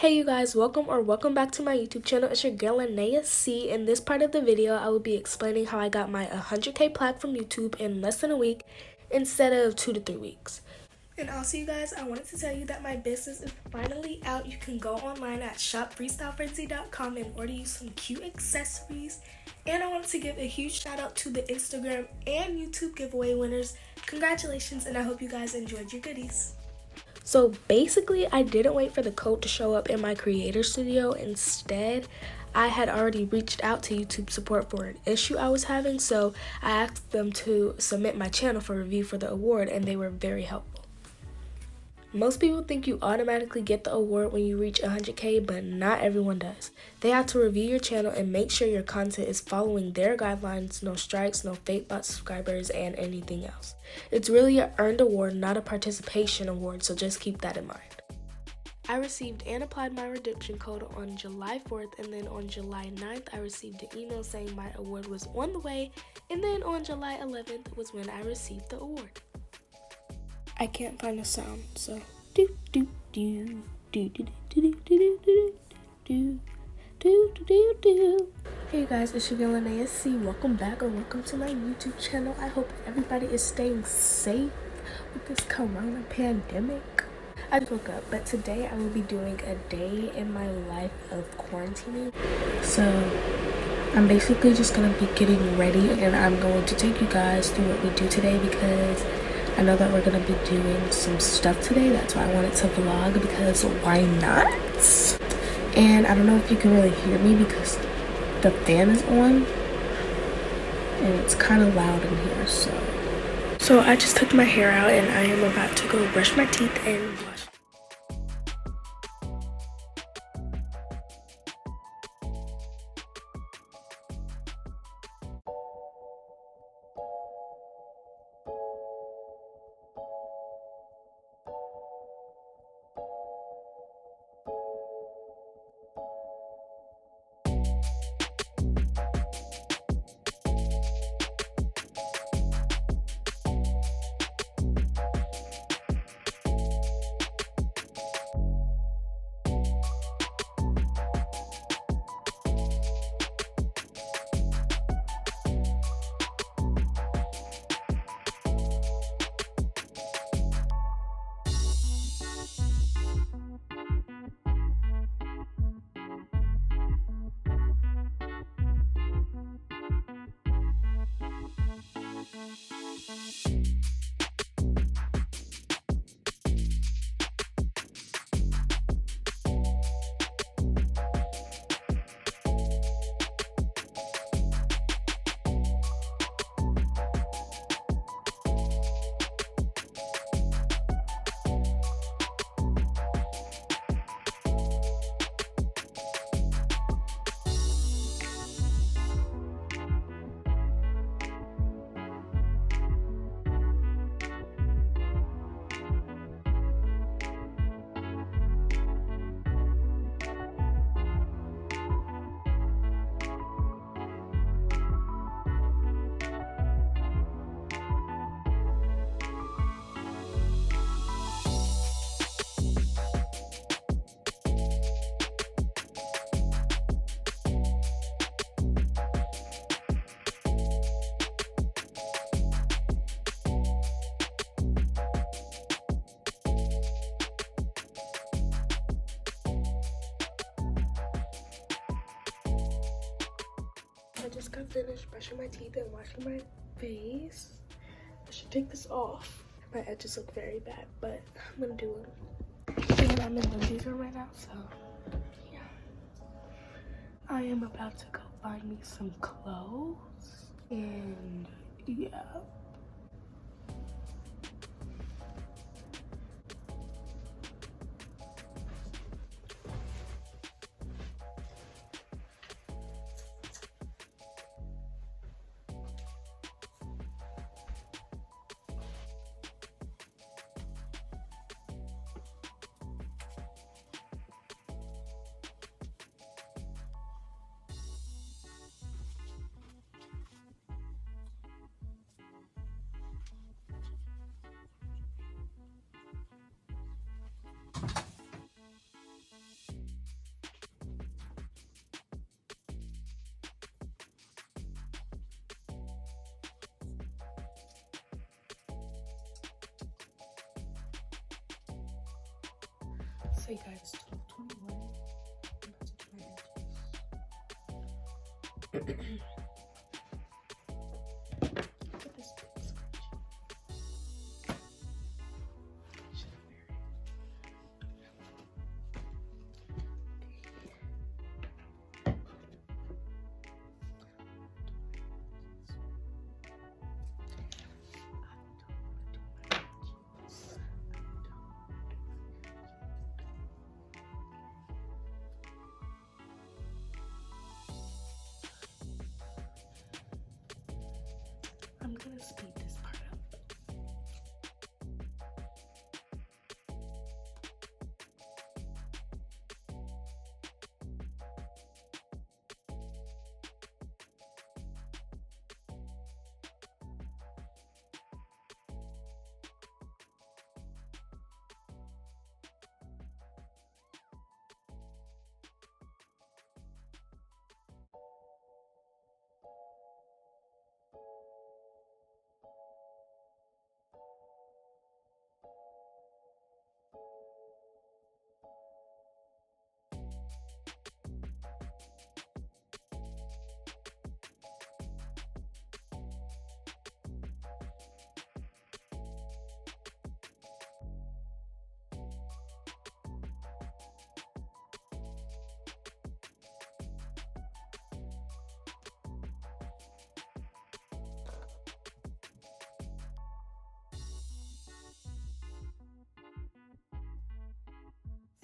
Hey you guys, welcome back to my YouTube channel. It's your girl Lanaya C. In this part of the video, I will be explaining how I got my 100K plaque from YouTube in less than a week instead of 2 to 3 weeks. And also you guys, I wanted to tell you that my business is finally out. You can go online at shopfreestylefrenzy.com and order you some cute accessories. And I wanted to give a huge shout out to the Instagram and YouTube giveaway winners. Congratulations, and I hope you guys enjoyed your goodies. So basically, I didn't wait for the code to show up in my creator studio. Instead, I had already reached out to YouTube support for an issue I was having, so I asked them to submit my channel for review for the award, and they were very helpful. Most people think you automatically get the award when you reach 100K, but not everyone does. They have to review your channel and make sure your content is following their guidelines, no strikes, no fake bot subscribers, and anything else. It's really an earned award, not a participation award, so just keep that in mind. I received and applied my redemption code on July 4th, and then on July 9th, I received an email saying my award was on the way, and then on July 11th was when I received the award. I can't find a sound, so do do do do do do do do do do do do. Hey guys, it's your girl Lanaya C. Welcome back or welcome to my YouTube channel. I hope everybody is staying safe with this corona pandemic. I just woke up, but today I will be doing a day in my life of quarantining. So I'm basically just gonna be getting ready, and I'm going to take you guys through what we do today because I know that we're gonna be doing some stuff today. That's why I wanted to vlog, because why not? And I don't know if you can really hear me because the fan is on and it's kind of loud in here. So I just took my hair out and I am about to go brush my teeth and wash. I just got finished brushing my teeth and washing my face. I should take this off. My edges look very bad, but I'm gonna do it. And I'm in Lindsay's room right now, so yeah. I am about to go find me some clothes, and yeah. Hey guys, it's 12:21. I'm about to do my edges. Look at this big scratch. Should I wear it? I'm gonna speed this part up.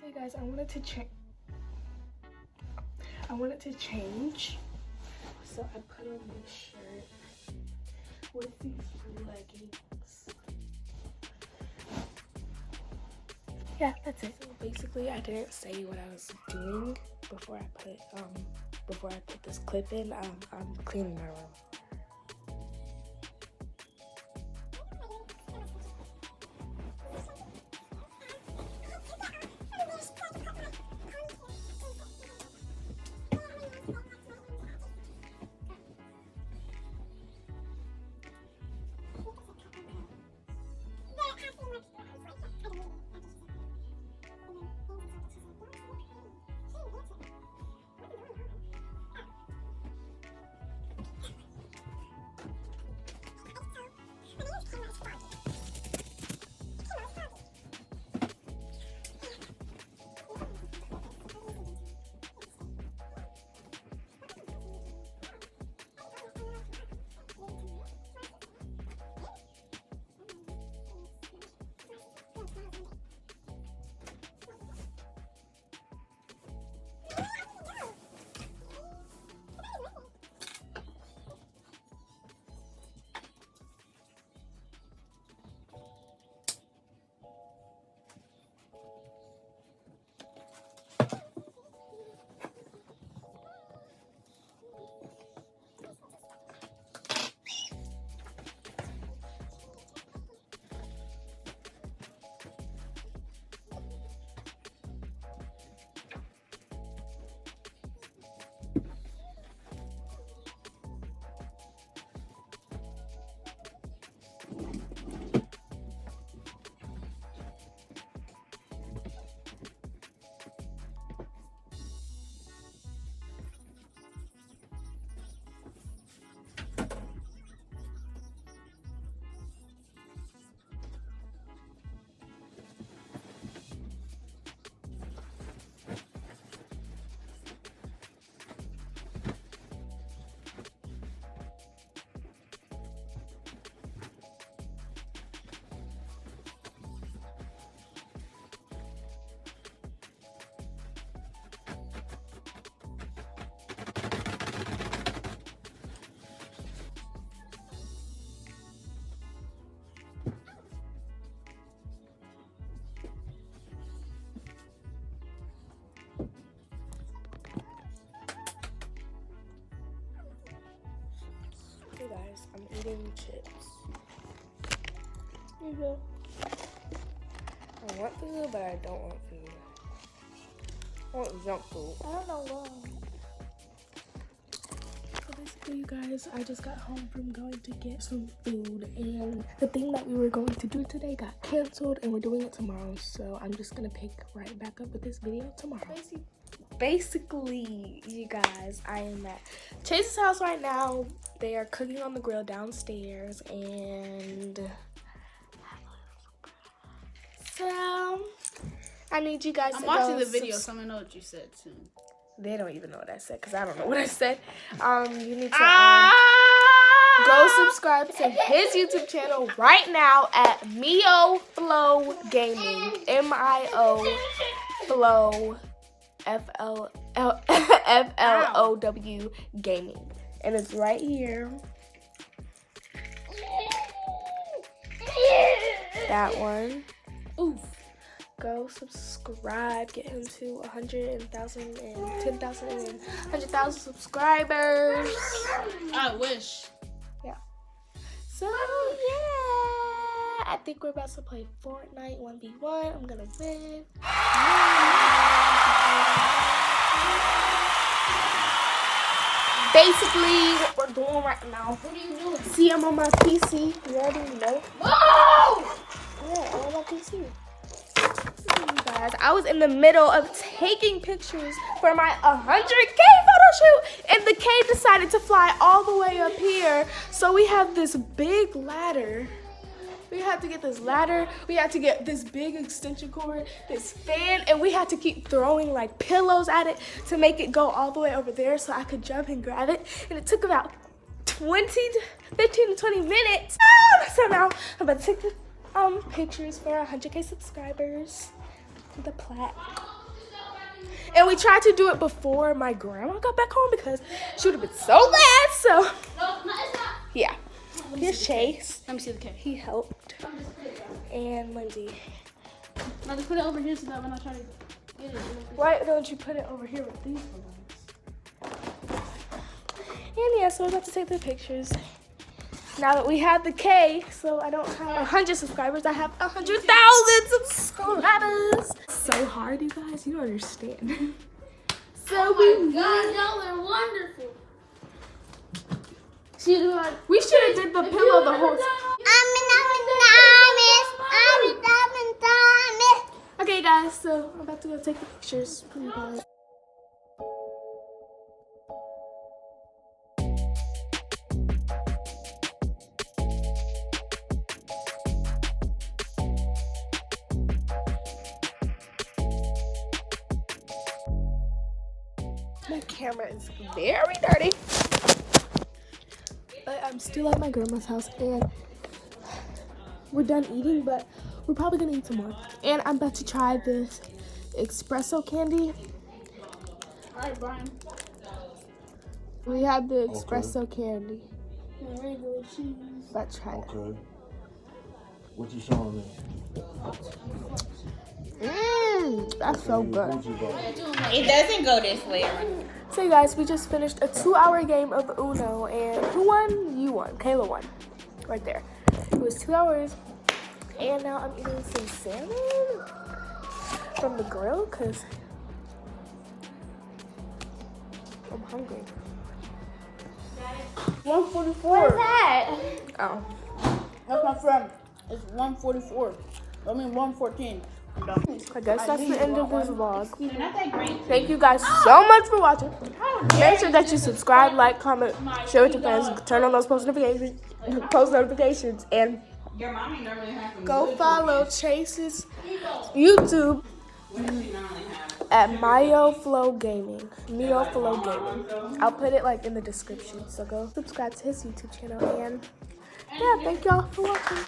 So guys, I wanted to change. So I put on this shirt with these leggings. Yeah, that's it. So basically I didn't say what I was doing before I put this clip in. I'm cleaning my room. Hey guys, I'm eating chips. Here you go. I want food, but I don't want food. I want junk food. I don't know why. Basically, you guys, I just got home from going to get some food, and the thing that we were going to do today got canceled, and we're doing it tomorrow. So I'm just gonna pick right back up with this video tomorrow. Basically, you guys, I am at Chase's house right now. They are cooking on the grill downstairs, and so I need you guys to go. I'm watching the video, so I'm gonna know what you said soon. They don't even know what I said because I don't know what I said. You need to go subscribe to his YouTube channel right now at Mio Flow Gaming. M-I-O Flow F-L-O-W Gaming. And it's right here. That one. Oof. Go subscribe, get him to 100,000 and 10,000 and 100,000 subscribers. I wish. Yeah. So yeah, I think we're about to play Fortnite 1v1. I'm gonna win. Basically, what we're doing right now. What are you doing? See, I'm on my PC. You already know. Whoa! Yeah, I'm on my PC. Guys, I was in the middle of taking pictures for my 100K photo shoot, and the K decided to fly all the way up here. So we have this big ladder. We had to get this ladder. We had to get this big extension cord, this fan, and we had to keep throwing like pillows at it to make it go all the way over there so I could jump and grab it. And it took about 15 to 20 minutes. So now I'm about to take the pictures for 100K subscribers. The plaque. And we tried to do it before my grandma got back home because she would have been so mad. So yeah. Here's Chase. Let me see the cake. He helped. And Lindsay. I'll just put it over here so that when I try to get it. Why don't you put it over here with these ones? And yeah, so we're about to take the pictures. Now that we have the K, so I don't have 100 subscribers, I have 100,000 subscribers. So hard, you guys, you don't understand. So oh my God, y'all are wonderful. We should have did the pillow the whole time. Okay, guys, so I'm about to go take the pictures. My camera is very dirty. But I'm still at my grandma's house and we're done eating, but we're probably gonna eat some more. And I'm about to try this espresso candy. All right, Brian. We have the espresso candy. Let's try it. Okay. What you showing me? That's so good. It doesn't go this way. So you guys, we just finished a 2-hour game of Uno, and who won? You won. Kayla won. Right there. It was 2 hours, and now I'm eating some salmon from the grill, because I'm hungry. 144. What's that? Oh. That's my friend. It's 144. I mean 114. I guess that's the end of this vlog. They're not that great. Thank you guys so much for watching. Make sure that you subscribe, like, comment, share with your friends, turn on those post notifications, and Your mommy normally has some go good follow Chase's YouTube at Mio Flow Gaming. Mio Flow Gaming. I'll put it like in the description. So go subscribe to his YouTube channel, and yeah, thank y'all for watching.